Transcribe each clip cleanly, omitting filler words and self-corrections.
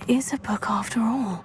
is a book after all.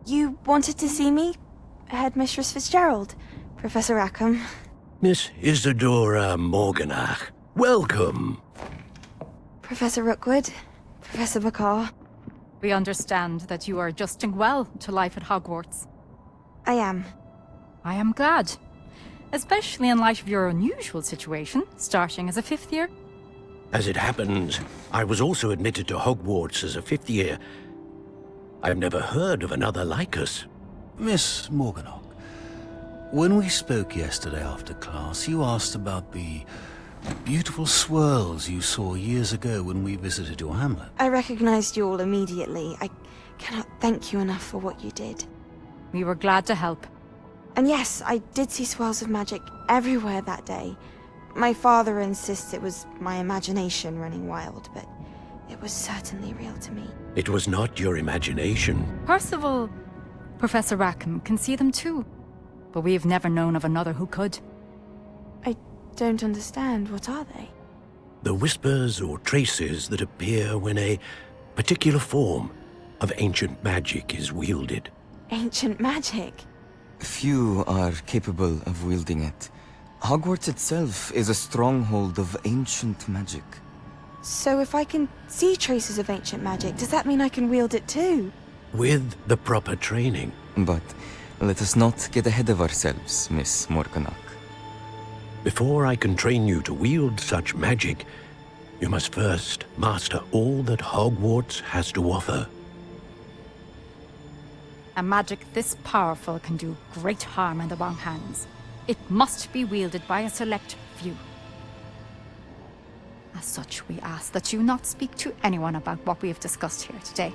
You wanted to see me? Headmistress Fitzgerald? Professor Rackham? Miss Isadora Morganach, welcome. Professor Rookwood? Professor Bakar? We understand that you are adjusting well to life at Hogwarts. I am. I am glad. Especially in light of your unusual situation, starting as a fifth year. As it happens, I was also admitted to Hogwarts as a fifth year. I've never heard of another like us. Miss Morganach, when we spoke yesterday after class, you asked about the beautiful swirls you saw years ago when we visited your hamlet. I recognized you all immediately. I cannot thank you enough for what you did. We were glad to help. And yes, I did see swirls of magic everywhere that day. My father insists it was my imagination running wild, but it was certainly real to me. It was not your imagination. Percival, Professor Rackham can see them too. But we have never known of another who could. I don't understand. What are they? The whispers or traces that appear when a particular form of ancient magic is wielded. Ancient magic? Few are capable of wielding it. Hogwarts itself is a stronghold of ancient magic. So if I can see traces of ancient magic, does that mean I can wield it too? With the proper training. But let us not get ahead of ourselves, Miss Morganach. Before I can train you to wield such magic, you must first master all that Hogwarts has to offer. A magic this powerful can do great harm in the wrong hands. It must be wielded by a select few. As such, we ask that you not speak to anyone about what we have discussed here today.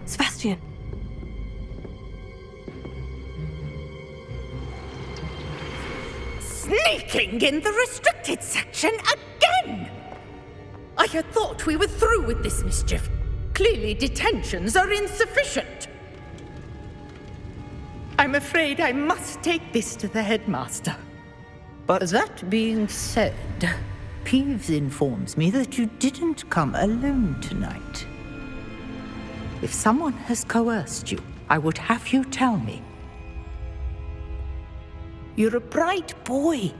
Sebastian! Sneaking in the restricted section again! I had thought we were through with this mischief. Clearly detentions are insufficient. I'm afraid I must take this to the headmaster. But that being said, Peeves informs me that you didn't come alone tonight. If someone has coerced you, I would have you tell me. You're a bright boy.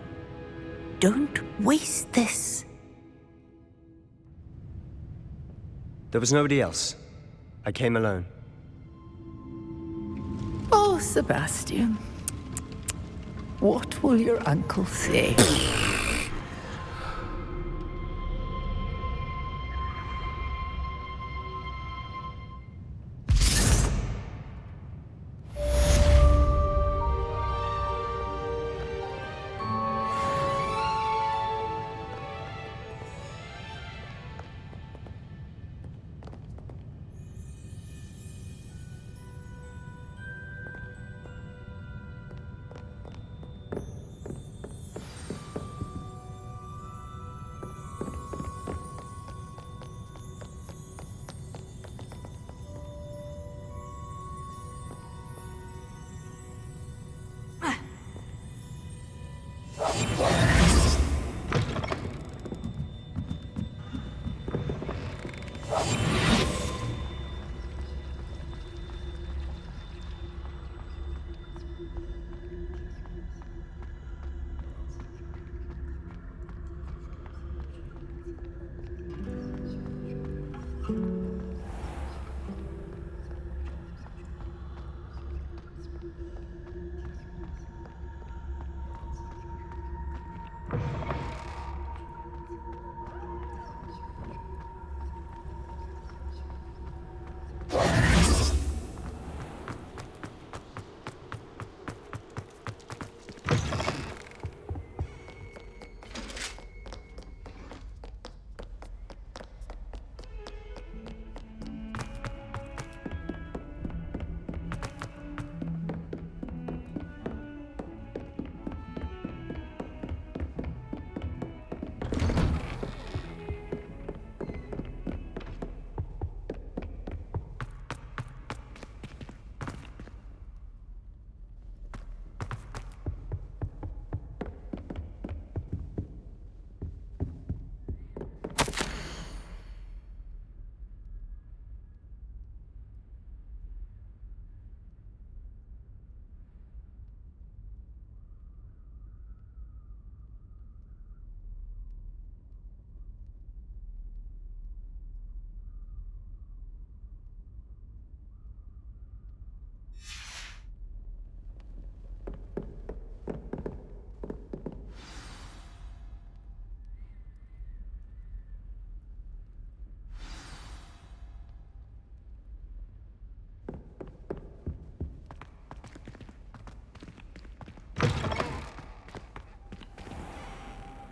Don't waste this. There was nobody else. I came alone. Oh, Sebastian. What will your uncle say?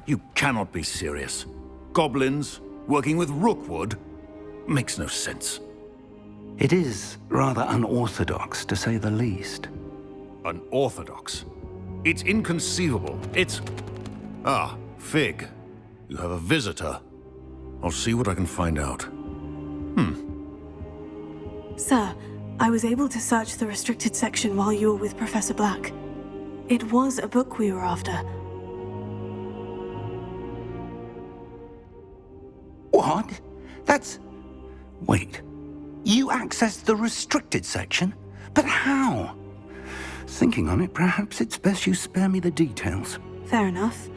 You cannot be serious. Goblins working with Rookwood? Makes no sense. It is rather unorthodox, to say the least. Unorthodox? It's inconceivable. It's... Ah, Fig. You have a visitor. I'll see what I can find out. Sir, I was able to search the restricted section while you were with Professor Black. It was a book we were after. What? That's... Wait. You accessed the restricted section? But how? Thinking on it, perhaps it's best you spare me the details. Fair enough.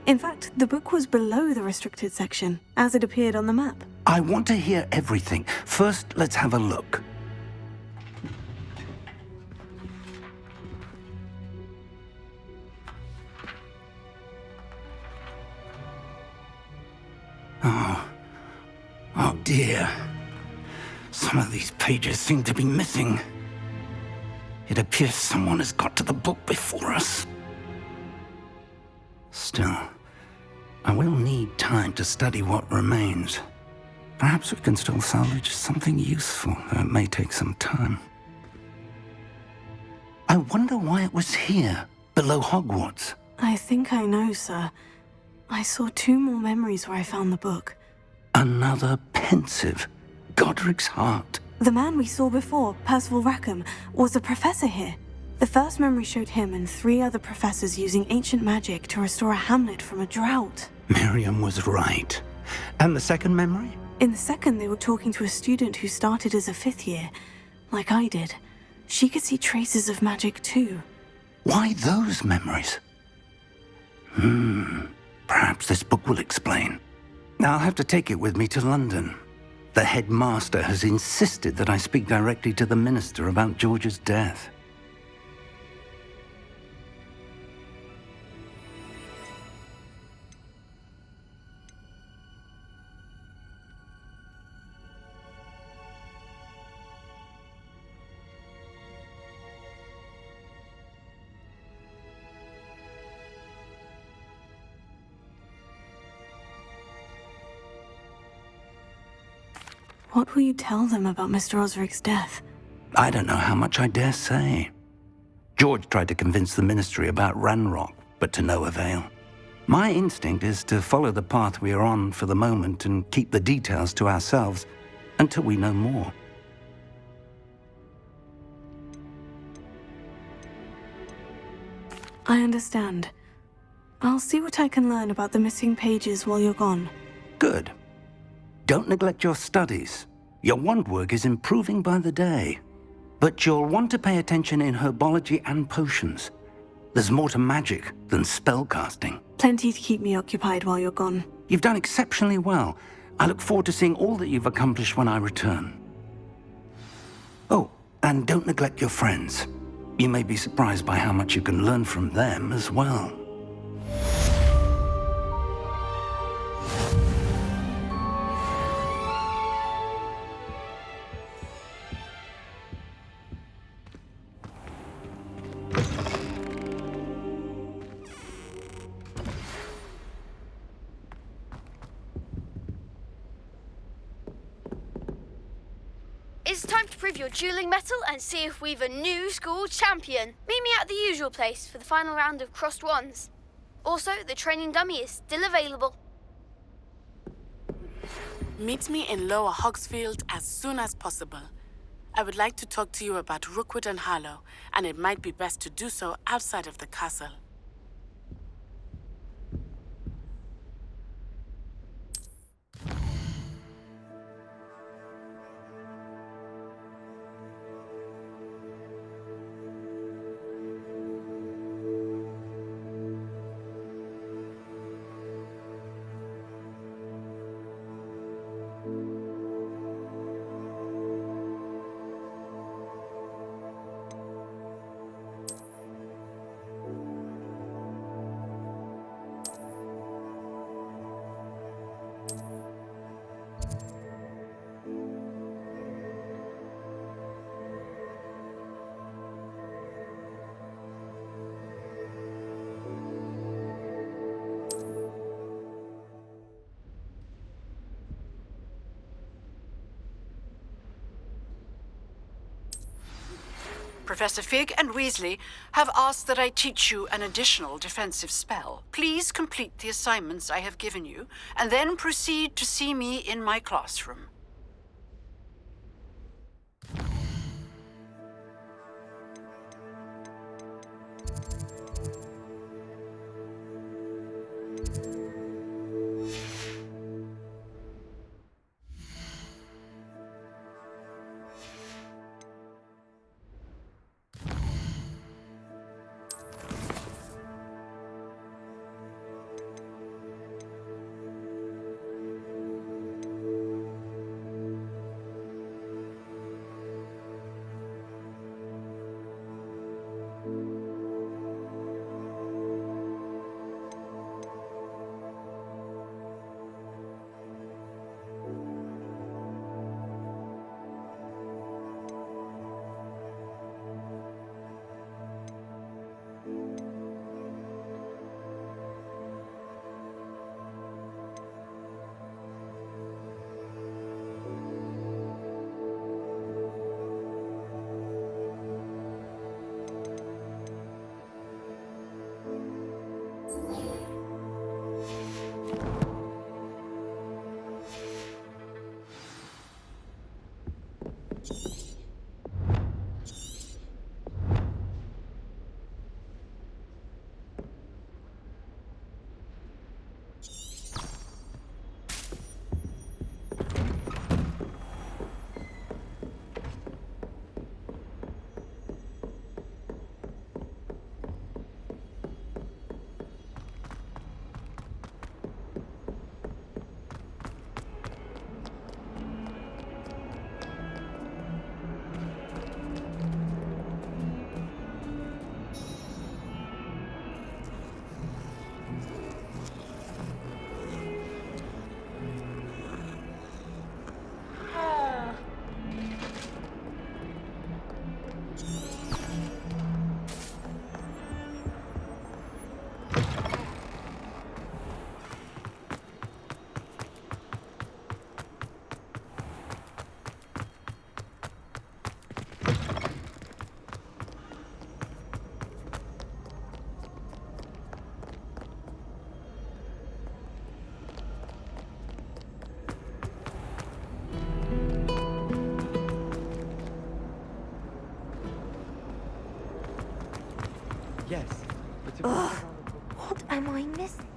In fact, the book was below the restricted section, as it appeared on the map. I want to hear everything. First, let's have a look. Oh dear. Some of these pages seem to be missing. It appears someone has got to the book before us. Still, I will need time to study what remains. Perhaps we can still salvage something useful, though it may take some time. I wonder why it was here, below Hogwarts. I think I know, sir. I saw 2 more memories where I found the book. Another pensive. Godric's heart. The man we saw before, Percival Rackham, was a professor here. The first memory showed him and 3 other professors using ancient magic to restore a hamlet from a drought. Miriam was right. And the second memory? In the second, they were talking to a student who started as a 5th year, like I did. She could see traces of magic too. Why those memories? Perhaps this book will explain. I'll have to take it with me to London. The headmaster has insisted that I speak directly to the minister about George's death. What will you tell them about Mr. Osric's death? I don't know how much I dare say. George tried to convince the ministry about Ranrock, but to no avail. My instinct is to follow the path we are on for the moment and keep the details to ourselves until we know more. I understand. I'll see what I can learn about the missing pages while you're gone. Good. Don't neglect your studies. Your wand work is improving by the day. But you'll want to pay attention in herbology and potions. There's more to magic than spellcasting. Plenty to keep me occupied while you're gone. You've done exceptionally well. I look forward to seeing all that you've accomplished when I return. Oh, and don't neglect your friends. You may be surprised by how much you can learn from them as well. It's time to prove your dueling mettle and see if we've a new school champion. Meet me at the usual place for the final round of crossed wands. Also, the training dummy is still available. Meet me in Lower Hogsfield as soon as possible. I would like to talk to you about Rookwood and Harlow, and it might be best to do so outside of the castle. Professor Fig and Weasley have asked that I teach you an additional defensive spell. Please complete the assignments I have given you, and then proceed to see me in my classroom. Yes. Ugh, what am I missing?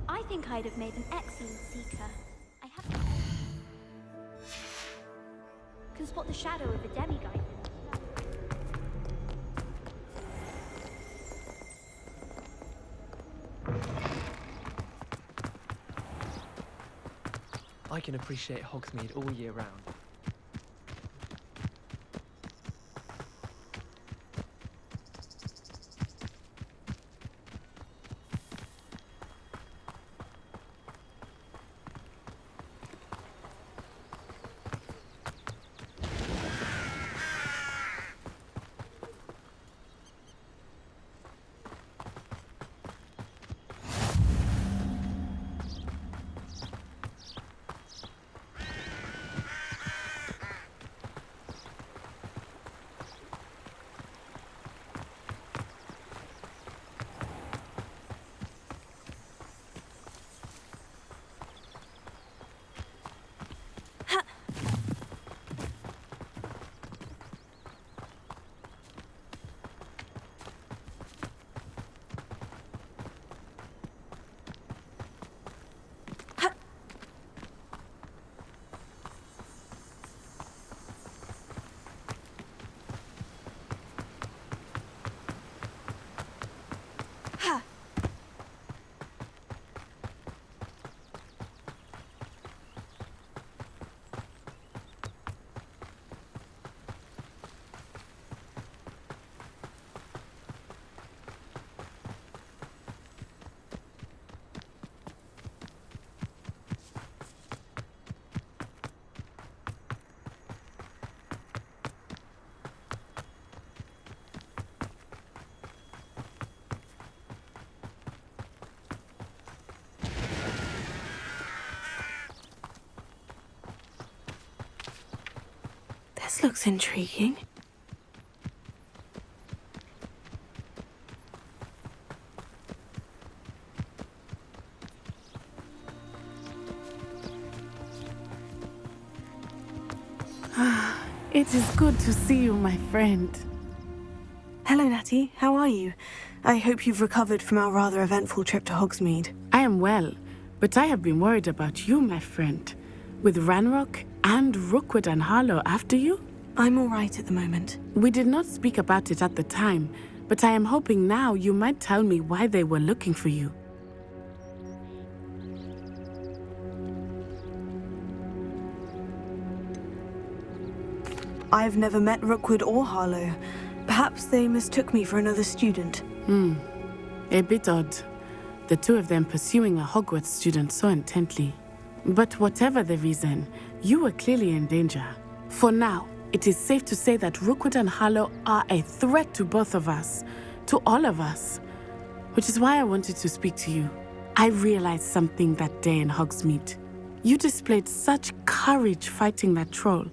I think I'd have made an excellent seeker. I have can spot the shadow of a demigod. I can appreciate Hogsmeade all year round. This looks intriguing. It is good to see you, my friend. Hello, Natty. How are you? I hope you've recovered from our rather eventful trip to Hogsmeade. I am well, but I have been worried about you, my friend. With Ranrock and Rookwood and Harlow after you? I'm all right at the moment. We did not speak about it at the time, but I am hoping now you might tell me why they were looking for you. I've never met Rookwood or Harlow. Perhaps they mistook me for another student. A bit odd. The two of them pursuing a Hogwarts student so intently. But whatever the reason, you were clearly in danger. For now, it is safe to say that Rookwood and Harlow are a threat to both of us, to all of us. Which is why I wanted to speak to you. I realized something that day in Hogsmeade. You displayed such courage fighting that troll.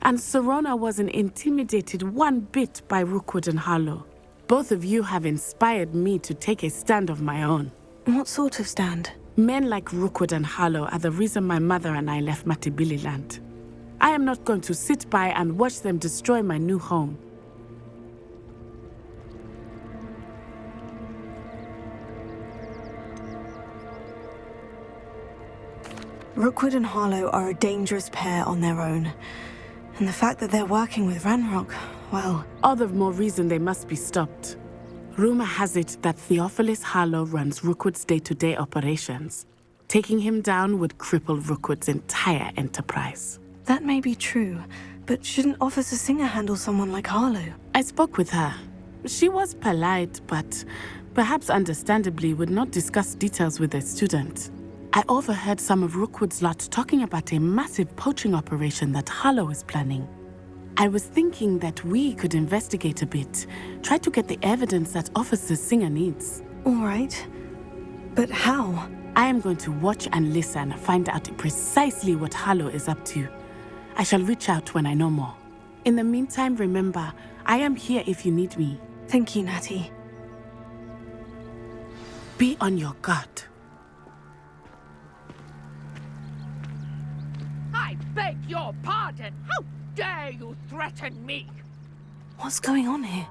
And Serona wasn't intimidated one bit by Rookwood and Harlow. Both of you have inspired me to take a stand of my own. What sort of stand? Men like Rookwood and Harlow are the reason my mother and I left Matibili land. I am not going to sit by and watch them destroy my new home. Rookwood and Harlow are a dangerous pair on their own. And the fact that they're working with Ranrock, well... All the more reason they must be stopped. Rumor has it that Theophilus Harlow runs Rookwood's day-to-day operations. Taking him down would cripple Rookwood's entire enterprise. That may be true, but shouldn't Officer Singer handle someone like Harlow? I spoke with her. She was polite, but perhaps understandably would not discuss details with a student. I overheard some of Rookwood's lot talking about a massive poaching operation that Harlow is planning. I was thinking that we could investigate a bit, try to get the evidence that Officer Singer needs. All right. But how? I am going to watch and listen, find out precisely what Harlow is up to. I shall reach out when I know more. In the meantime, remember, I am here if you need me. Thank you, Natty. Be on your guard. I beg your pardon. How dare you threaten me? What's going on here?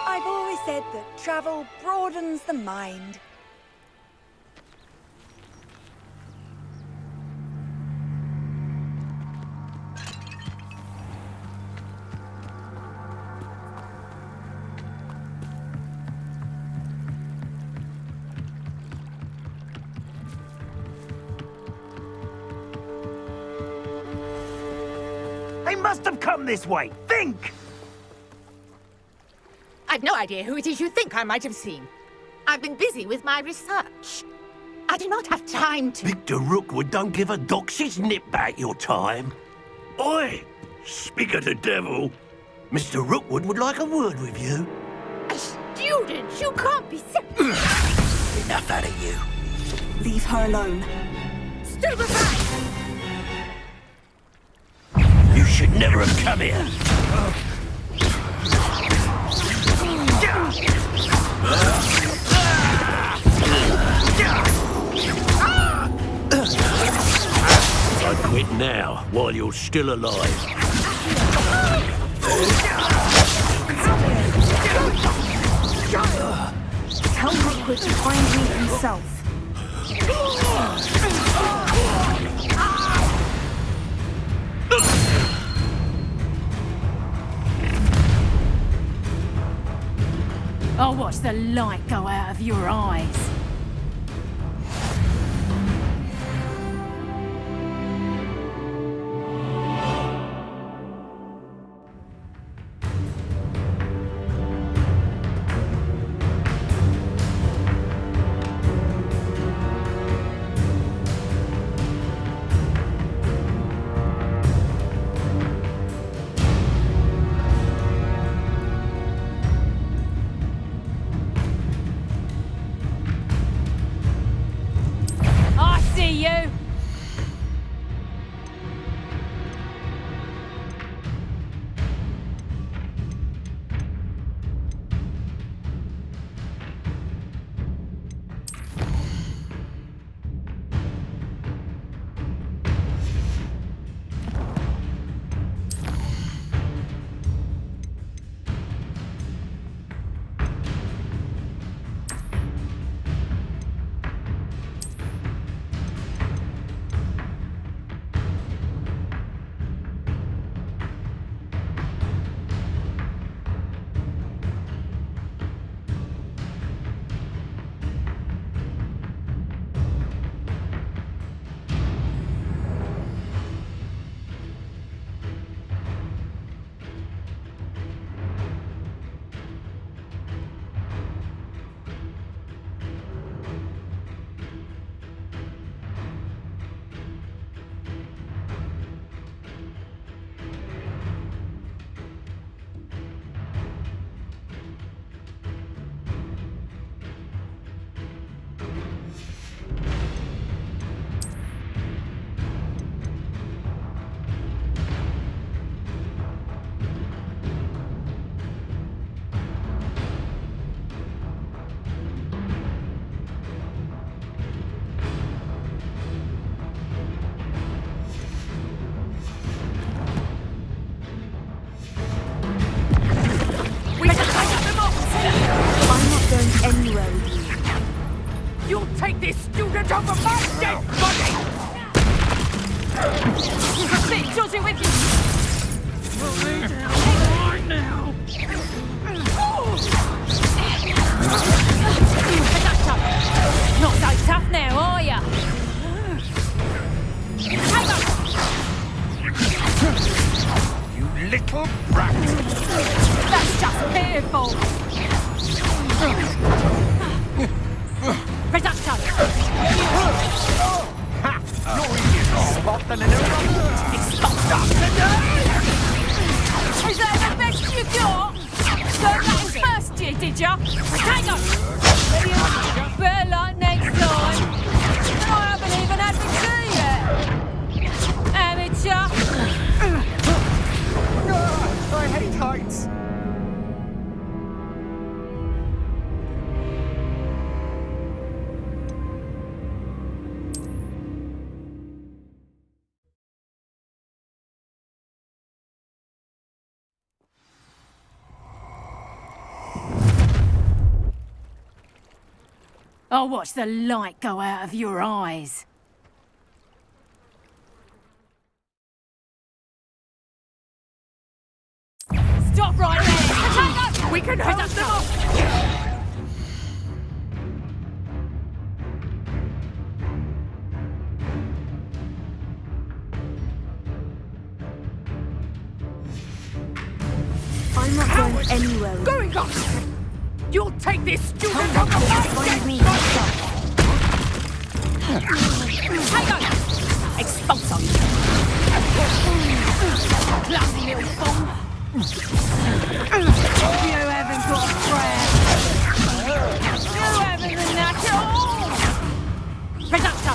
I've always said that travel broadens the mind. They must have come this way. Think! I've no idea who it is you think I might have seen. I've been busy with my research. I do not have time to... Victor Rookwood don't give a doxy's nip back your time. Oi! Speak of the devil. Mr. Rookwood would like a word with you. A student? You can't be serious. Enough out of you. Leave her alone. Stupefy! You should never have come here. I quit now, while you're still alive. Tell Rookwood to find me himself. I'll watch the light go out of your eyes. That's just pitiful! Reducto! Ha! You're easier spot than an Is that the best you got? Learned that in first year, did ya? Potato! Better luck next time. And I haven't even had the tea yet. Amateur! I hate heights. I'll watch the light go out of your eyes. Stop right there! Potato! We can hold them off! I'm not going anywhere. Going up! You'll take this student on the Find me, Potato! Expulso! Clumsy little fool! You haven't got a prayer! You haven't the knack at all! Reducto!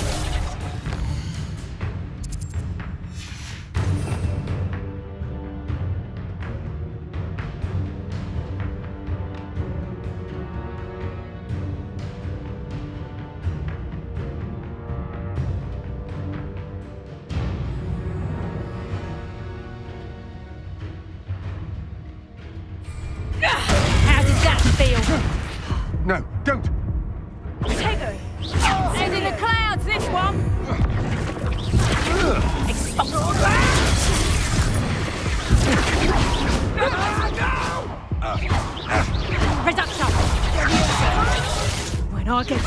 How does that feel? No, don't! Potato! Send in the clouds, this one! Expulso! Reducto! When I get...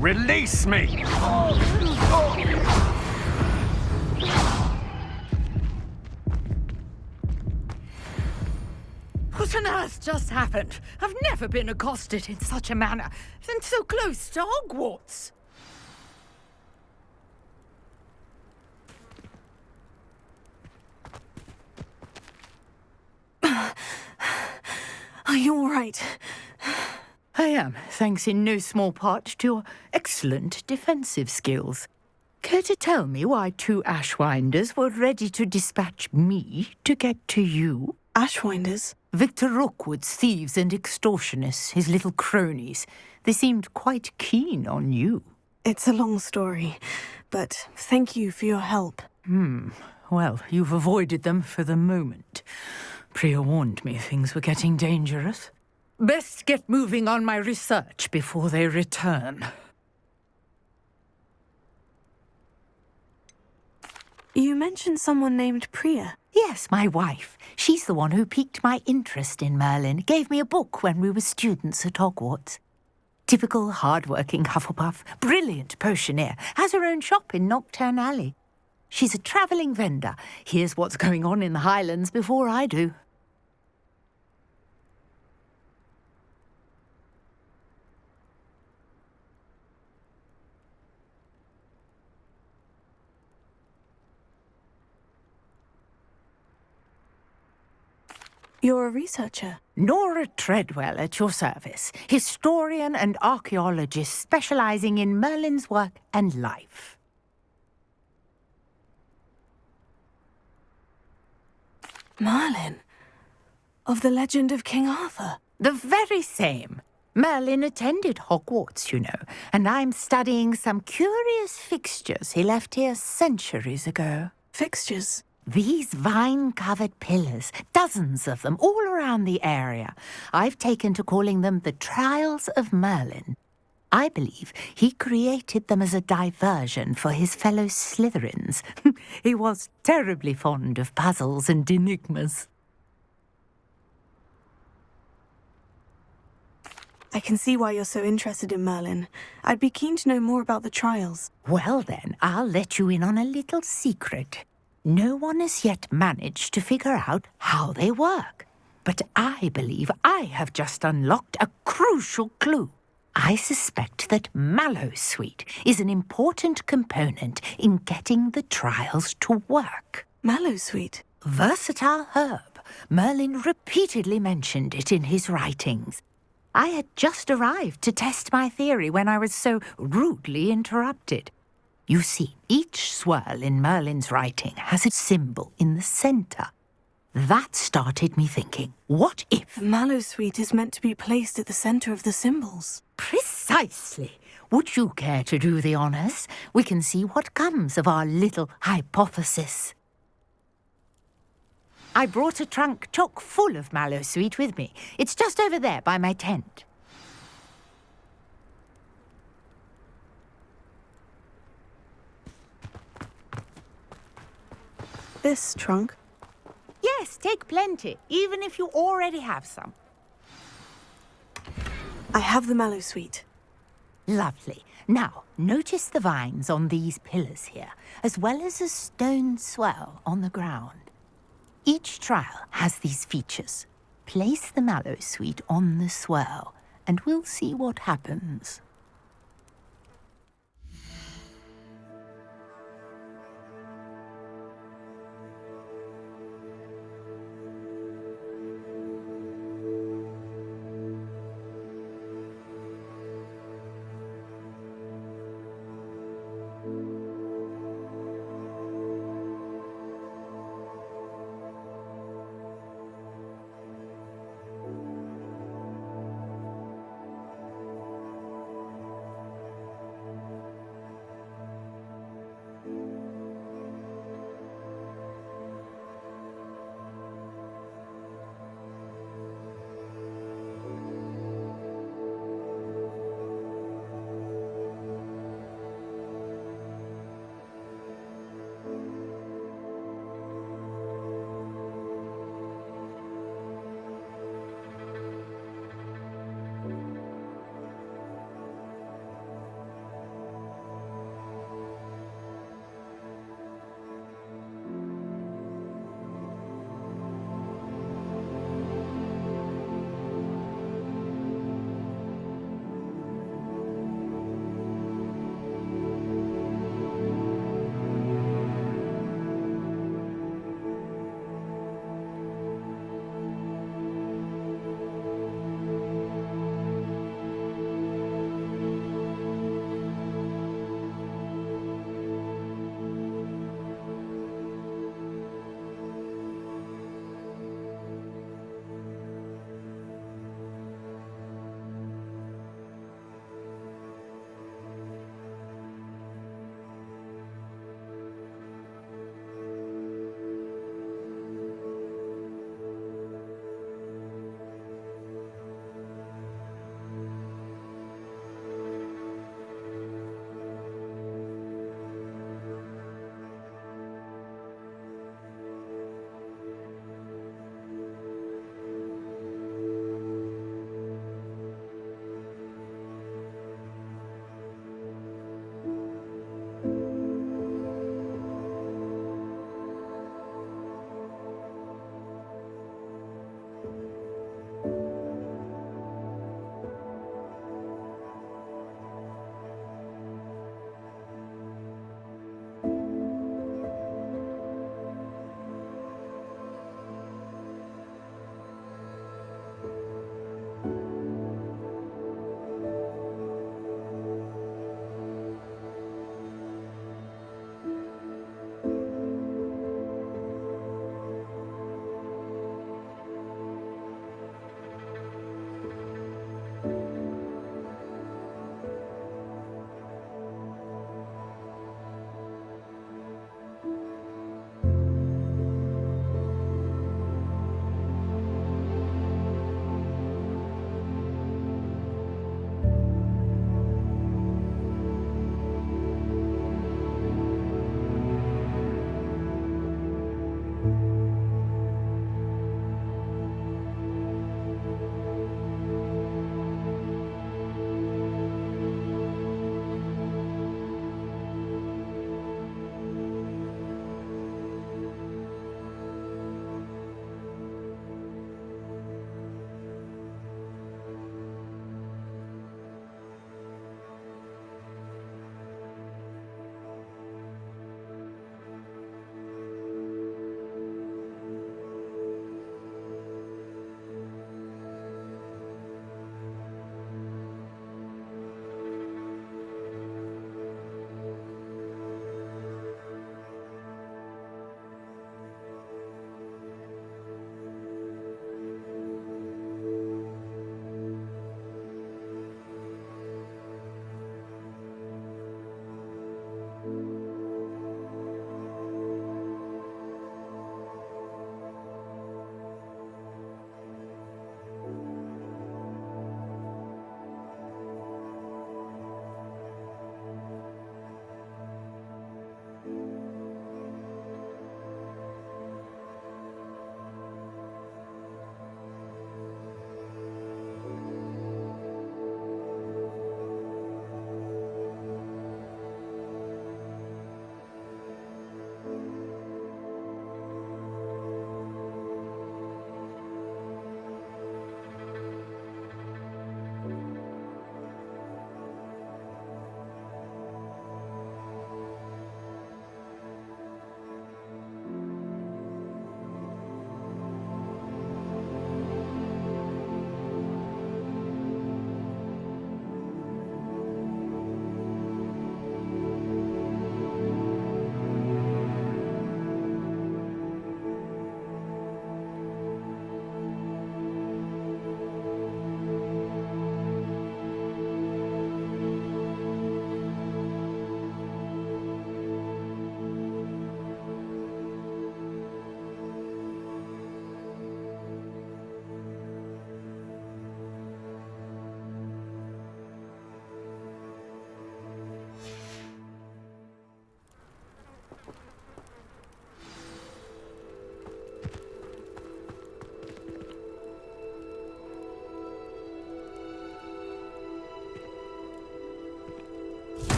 Release me! What on earth just happened? I've never been accosted in such a manner, and so close to Hogwarts. Are you all right? I am, thanks in no small part to your excellent defensive skills. Care to tell me why two Ashwinders were ready to dispatch me to get to you? Ashwinders? Victor Rookwood's thieves and extortionists, his little cronies. They seemed quite keen on you. It's a long story, but thank you for your help. Well, you've avoided them for the moment. Priya warned me things were getting dangerous. Best get moving on my research before they return. You mentioned someone named Priya. Yes, my wife. She's the one who piqued my interest in Merlin. Gave me a book when we were students at Hogwarts. Typical hard-working Hufflepuff, brilliant potioneer, has her own shop in Knockturn Alley. She's a travelling vendor. Hears what's going on in the Highlands before I do. You're a researcher. Nora Treadwell at your service, historian and archaeologist specialising in Merlin's work and life. Merlin? Of the legend of King Arthur? The very same. Merlin attended Hogwarts, you know, and I'm studying some curious fixtures he left here centuries ago. Fixtures? These vine-covered pillars, dozens of them, all around the area. I've taken to calling them the Trials of Merlin. I believe he created them as a diversion for his fellow Slytherins. He was terribly fond of puzzles and enigmas. I can see why you're so interested in Merlin. I'd be keen to know more about the trials. Well then, I'll let you in on a little secret. No one has yet managed to figure out how they work. But I believe I have just unlocked a crucial clue. I suspect that Mallowsweet is an important component in getting the trials to work. Mallowsweet? Versatile herb. Merlin repeatedly mentioned it in his writings. I had just arrived to test my theory when I was so rudely interrupted. You see, each swirl in Merlin's writing has a symbol in the centre. That started me thinking, what if... The Mallowsweet is meant to be placed at the centre of the symbols. Precisely. Would you care to do the honours? We can see what comes of our little hypothesis. I brought a trunk chock full of Mallowsweet with me. It's just over there by my tent. This trunk? Yes, take plenty, even if you already have some. I have the Mallowsweet. Lovely. Now, notice the vines on these pillars here, as well as a stone swell on the ground. Each trial has these features. Place the Mallowsweet on the swirl, and we'll see what happens.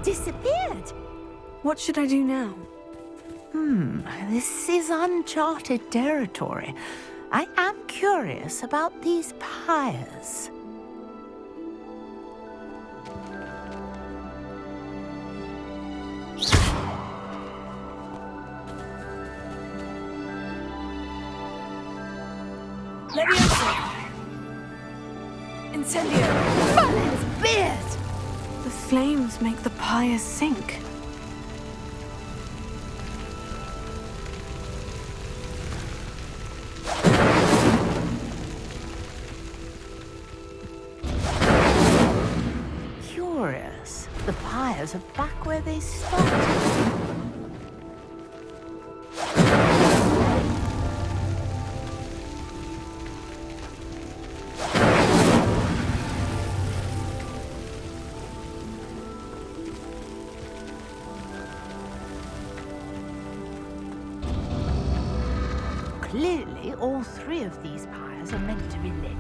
disappeared. What should I do now? This is uncharted territory. I am curious about these pyres. Leviosa! Incendio! Merlin's beard! The flames make the pyres sink. Curious. The pyres are back where they started. Clearly, all three of these pyres are meant to be lit.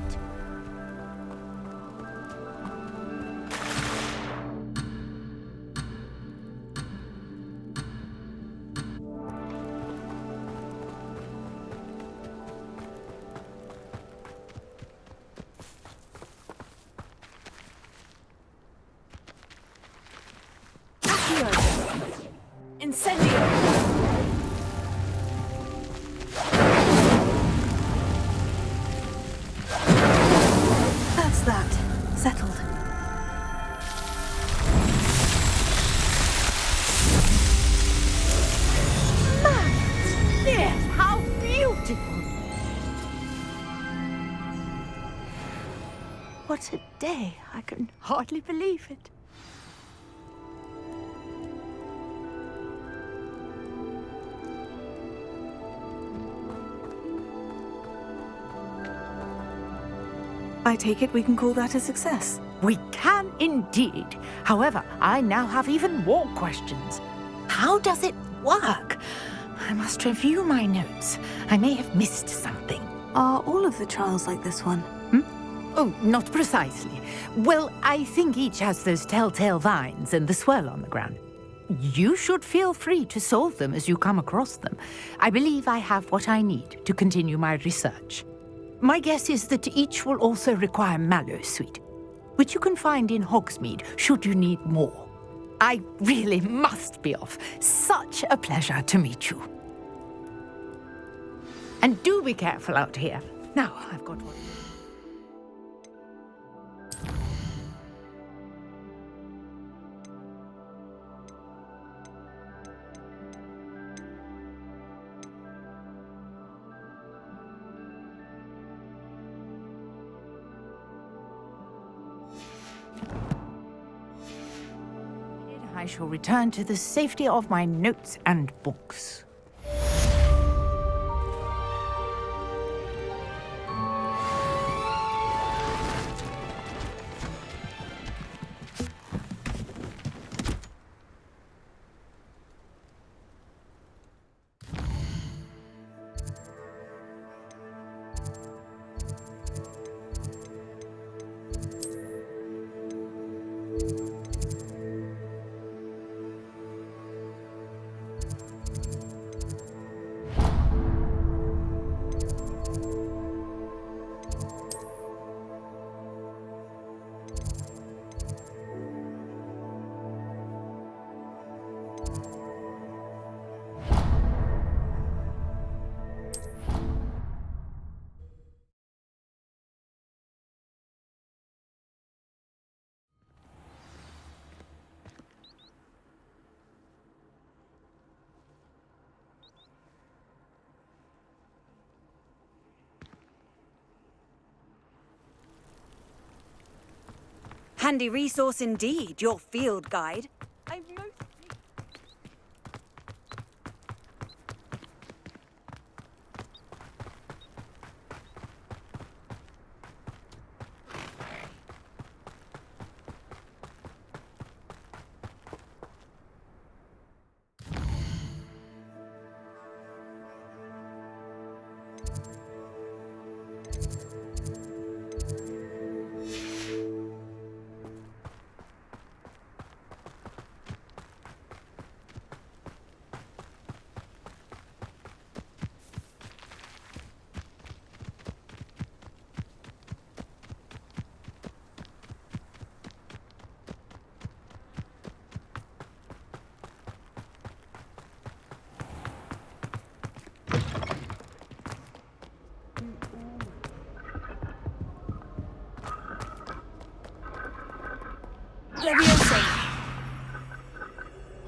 Incendio! That's that. Settled. Yes, how beautiful! What a day. I can hardly believe it. I take it we can call that a success. We can indeed. However, I now have even more questions. How does it work? I must review my notes. I may have missed something. Are all of the trials like this one? Oh, not precisely. Well, I think each has those telltale vines and the swirl on the ground. You should feel free to solve them as you come across them. I believe I have what I need to continue my research. My guess is that each will also require mallow sweet, which you can find in Hogsmeade should you need more. I really must be off. Such a pleasure to meet you. And do be careful out here. Now, I've got one. I shall return to the safety of my notes and books. Handy resource indeed, your field guide.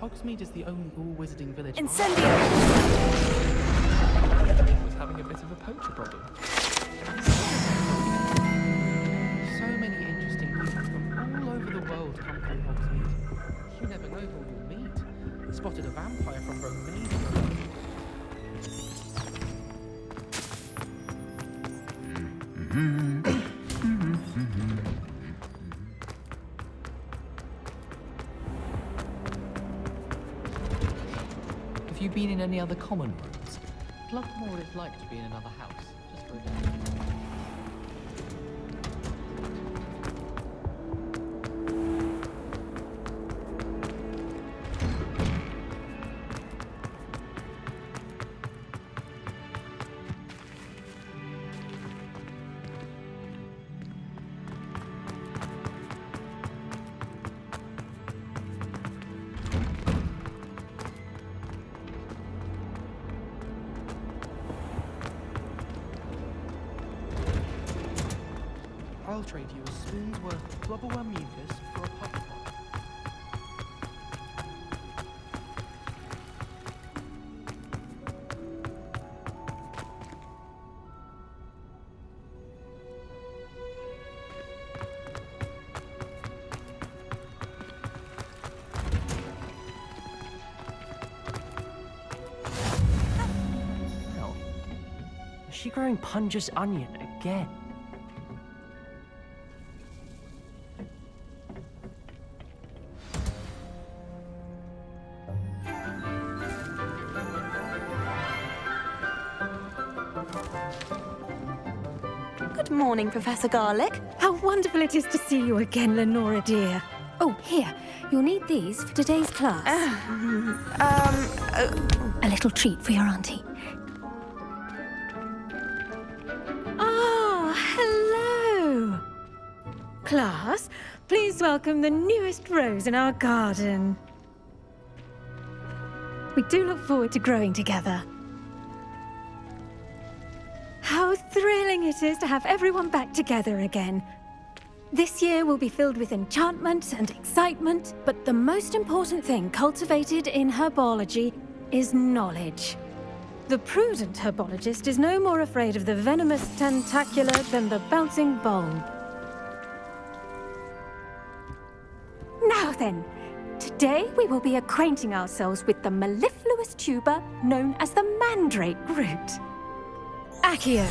Hogsmeade is the only all-wizarding village. Incendio! Was having a bit of a poacher problem. So many interesting people from all over the world come through Hogsmeade. You never know who you'll meet. Spotted a vampire from Romania. Have you been in any other common rooms? I'd love to know what it's like to be in another house, just for a day. I'll trade you a spoon's worth of flubberworm mucus for a puff pot. Hell, is she growing Punja's onion again? Good morning, Professor Garlick. How wonderful it is to see you again, Lenora dear. Oh, here. You'll need these for today's class. A little treat for your auntie. Ah, hello. Class, please welcome the newest rose in our garden. We do look forward to growing together. How thrilling it is to have everyone back together again. This year will be filled with enchantment and excitement, but the most important thing cultivated in herbology is knowledge. The prudent herbologist is no more afraid of the venomous tentacular than the bouncing bulb. Now then, today we will be acquainting ourselves with the mellifluous tuber known as the mandrake root. Accio.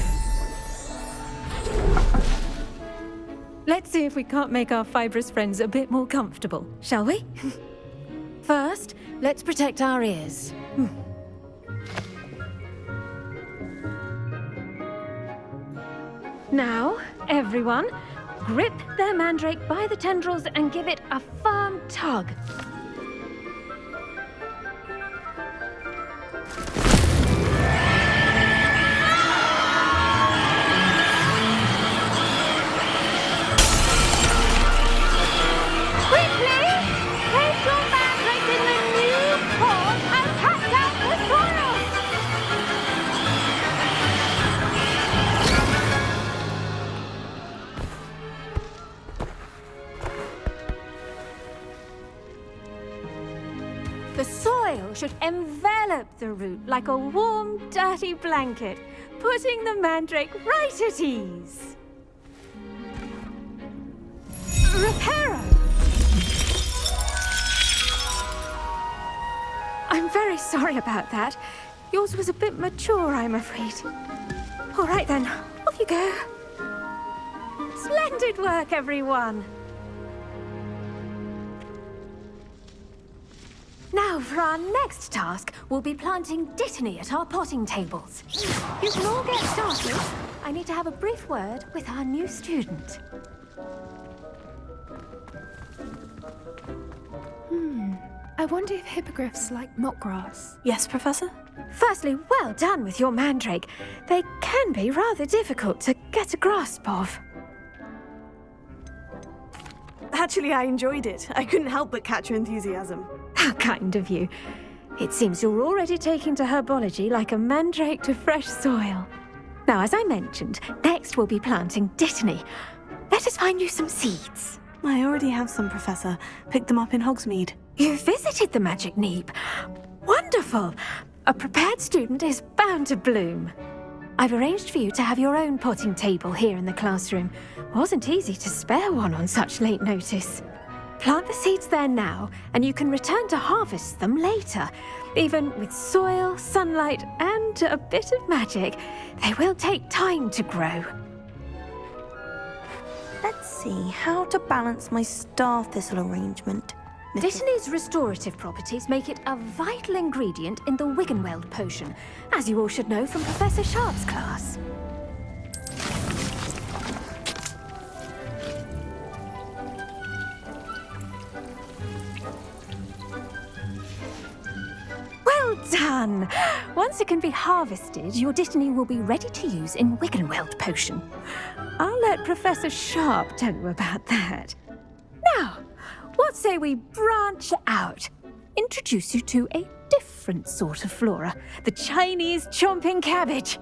Let's see if we can't make our fibrous friends a bit more comfortable, shall we? First, let's protect our ears. Now, everyone, grip their mandrake by the tendrils and give it a firm tug. The soil should envelop the root like a warm, dirty blanket, putting the mandrake right at ease. Reparo! I'm very sorry about that. Yours was a bit mature, I'm afraid. All right then, off you go. Splendid work, everyone. Now, for our next task, we'll be planting dittany at our potting tables. You can all get started. I need to have a brief word with our new student. I wonder if hippogriffs like knotgrass. Yes, Professor? Firstly, well done with your mandrake. They can be rather difficult to get a grasp of. Actually, I enjoyed it. I couldn't help but catch your enthusiasm. How kind of you. It seems you're already taking to herbology like a mandrake to fresh soil. Now, as I mentioned, next we'll be planting dittany. Let us find you some seeds. I already have some, Professor. Picked them up in Hogsmeade. You visited the Magic Neep. Wonderful. A prepared student is bound to bloom. I've arranged for you to have your own potting table here in the classroom. Wasn't easy to spare one on such late notice. Plant the seeds there now, and you can return to harvest them later. Even with soil, sunlight, and a bit of magic, they will take time to grow. Let's see how to balance my star thistle arrangement. Dittany's restorative properties make it a vital ingredient in the Wiggenweld potion, as you all should know from Professor Sharp's class. Well done! Once it can be harvested, your Dittany will be ready to use in Wiggenweld potion. I'll let Professor Sharp tell you about that. Now, what say we branch out? Introduce you to a different sort of flora, the Chinese chomping cabbage.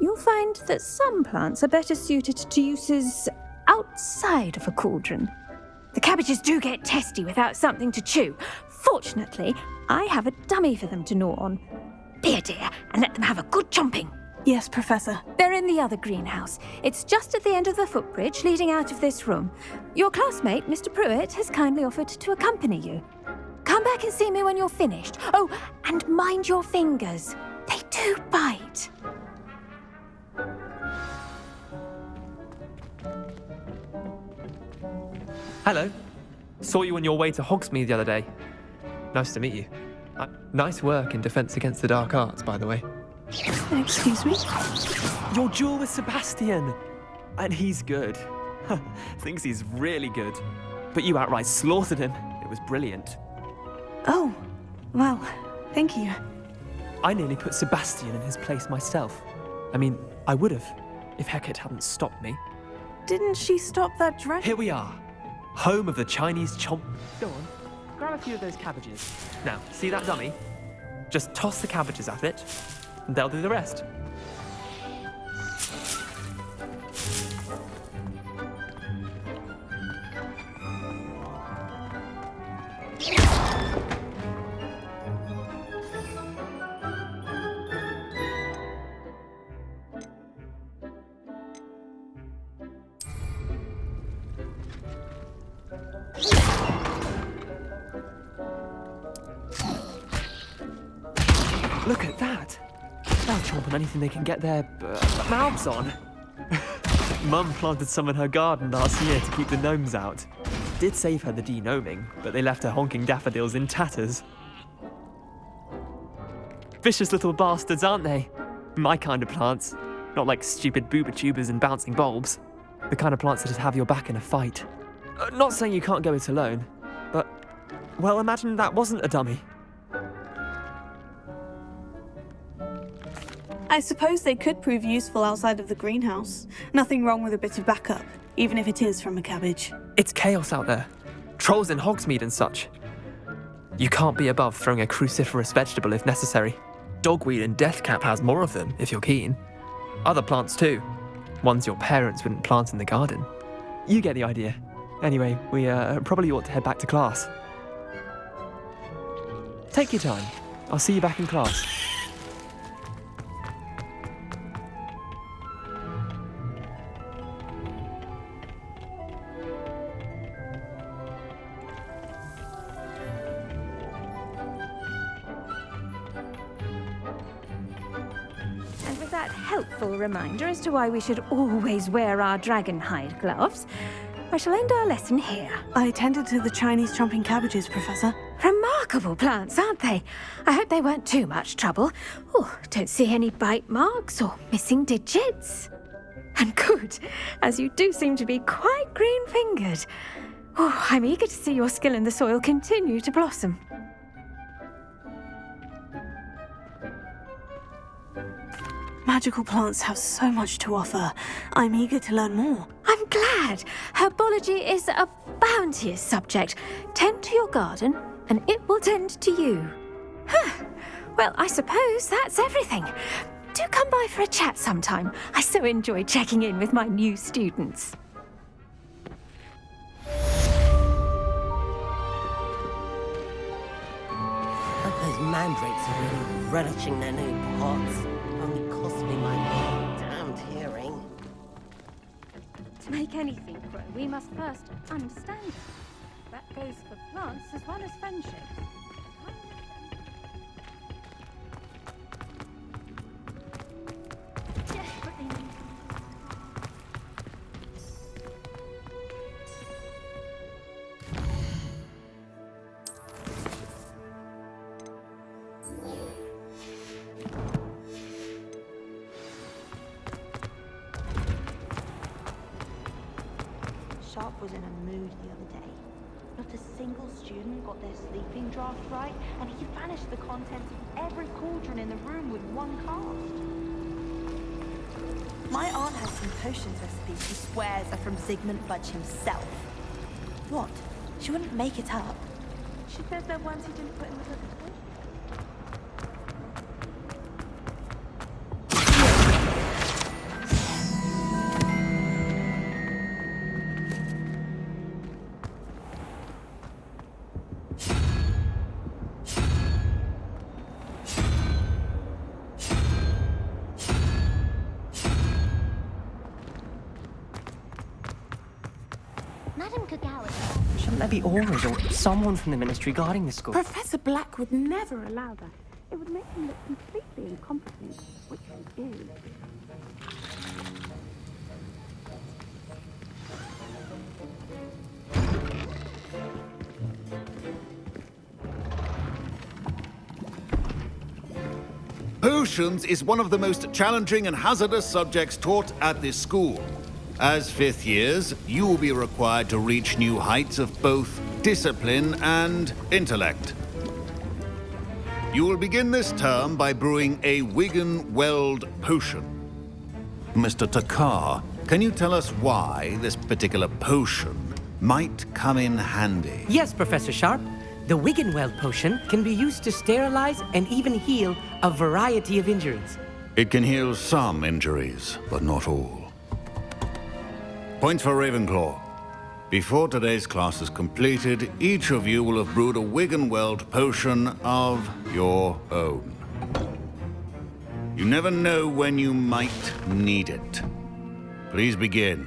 You'll find that some plants are better suited to uses outside of a cauldron. The cabbages do get testy without something to chew. Fortunately, I have a dummy for them to gnaw on. Be a dear and let them have a good chomping. Yes, Professor. They're in the other greenhouse. It's just at the end of the footbridge leading out of this room. Your classmate, Mr. Pruitt, has kindly offered to accompany you. Come back and see me when you're finished. Oh, and mind your fingers. They do bite. Hello. Saw you on your way to Hogsmeade the other day. Nice to meet you. Nice work in Defense Against the Dark Arts, by the way. Excuse me? Your duel with Sebastian! And he's good. Thinks he's really good. But you outright slaughtered him. It was brilliant. Oh, well, thank you. I nearly put Sebastian in his place myself. I mean, I would have, if Hecate hadn't stopped me. Didn't she stop that dragon? Here we are. Home of the Chinese chomp. Go on, grab a few of those cabbages. Now, see that dummy? Just toss the cabbages at it, and they'll do the rest. Look at that! They'll chomp on anything they can get their mouths on. Mum planted some in her garden last year to keep the gnomes out. Did save her the de-gnoming, but they left her honking daffodils in tatters. Vicious little bastards, aren't they? My kind of plants. Not like stupid booba tubers and bouncing bulbs. The kind of plants that'd have your back in a fight. Not saying you can't go it alone, but, well, imagine that wasn't a dummy. I suppose they could prove useful outside of the greenhouse. Nothing wrong with a bit of backup, even if it is from a cabbage. It's chaos out there. Trolls in Hogsmeade and such. You can't be above throwing a cruciferous vegetable if necessary. Dogweed and deathcap has more of them, if you're keen. Other plants too. Ones your parents wouldn't plant in the garden. You get the idea. Anyway, we probably ought to head back to class. Take your time. I'll see you back in class. Helpful reminder as to why we should always wear our dragon hide gloves, I shall end our lesson here. I attended to the Chinese chomping cabbages, Professor. Remarkable plants, aren't they? I hope they weren't too much trouble. Oh, don't see any bite marks or missing digits. And good, as you do seem to be quite green-fingered. Oh, I'm eager to see your skill in the soil continue to blossom. Magical plants have so much to offer. I'm eager to learn more. I'm glad. Herbology is a bounteous subject. Tend to your garden, and it will tend to you. Well, I suppose that's everything. Do come by for a chat sometime. I so enjoy checking in with my new students. These mandrakes are really relishing their new pots. Only cost me my damned hearing. To make anything grow, we must first understand it. That goes for plants as well as friendships. Desperately need. Sharp was in a mood the other day. Not a single student got their sleeping draft right, and he vanished the contents of every cauldron in the room with one cast. My aunt has some potions recipes she swears are from Zygmunt Budge himself. What? She wouldn't make it up. She says they're ones he didn't put in the book at all. Shouldn't there be Aurors or someone from the ministry guarding the school? Professor Black would never allow that. It would make him look completely incompetent, which he is. Potions is one of the most challenging and hazardous subjects taught at this school. As fifth years, you will be required to reach new heights of both discipline and intellect. You will begin this term by brewing a Wigan-Weld potion. Mr. Takar, can you tell us why this particular potion might come in handy? Yes, Professor Sharp. The Wigan-Weld potion can be used to sterilize and even heal a variety of injuries. It can heal some injuries, but not all. Points for Ravenclaw. Before today's class is completed, each of you will have brewed a Wigan-Weld potion of your own. You never know when you might need it. Please begin.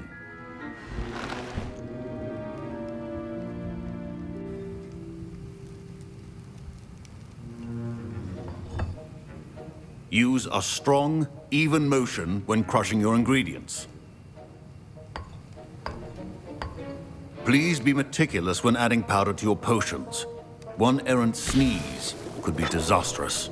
Use a strong, even motion when crushing your ingredients. Please be meticulous when adding powder to your potions. One errant sneeze could be disastrous.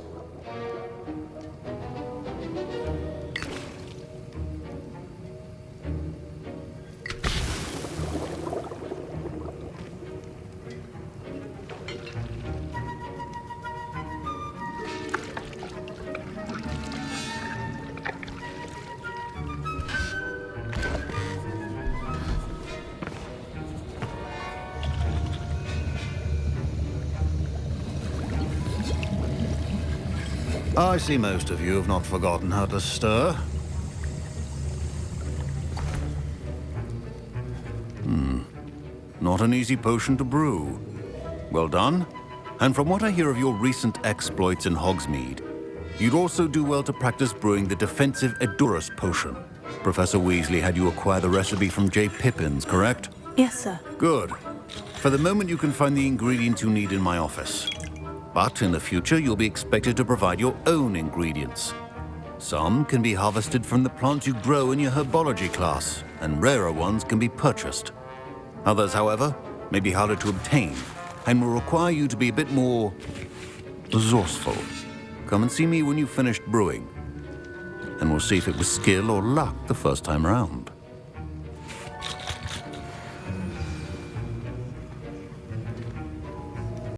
I see most of you have not forgotten how to stir. Not an easy potion to brew. Well done. And from what I hear of your recent exploits in Hogsmeade, you'd also do well to practice brewing the defensive Edurus potion. Professor Weasley had you acquire the recipe from J. Pippins, correct? Yes, sir. Good. For the moment, you can find the ingredients you need in my office. But in the future, you'll be expected to provide your own ingredients. Some can be harvested from the plants you grow in your herbology class, and rarer ones can be purchased. Others, however, may be harder to obtain, and will require you to be a bit more resourceful. Come and see me when you've finished brewing, and we'll see if it was skill or luck the first time round.